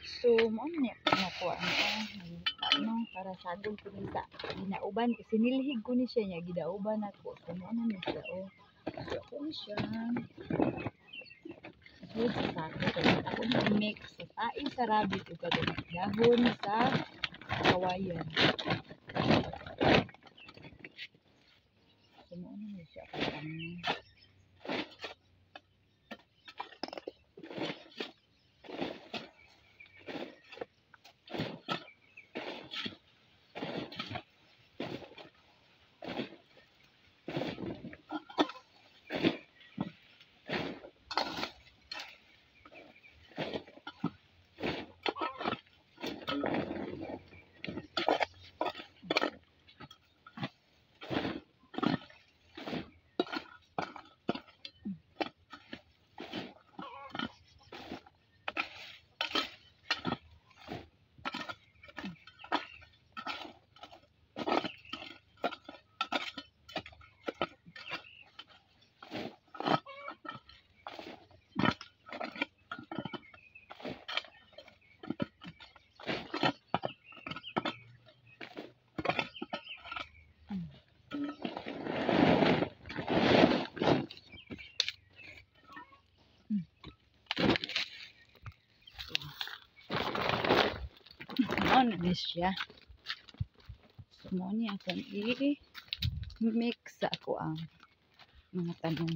So, mo niya nakuha ano para sagol ko ni sa ginauban kasi nilhig ko ni siya niya gidauban ako. So, mo na niya siya so, ako ni siya. Good sa ako. Ako na i-mix sa tae sa rabbit o dahon sa kawayan. So, mo na niya siya parang ano na siya. So, mo niya akong i-mix sa ako ang mga tanong.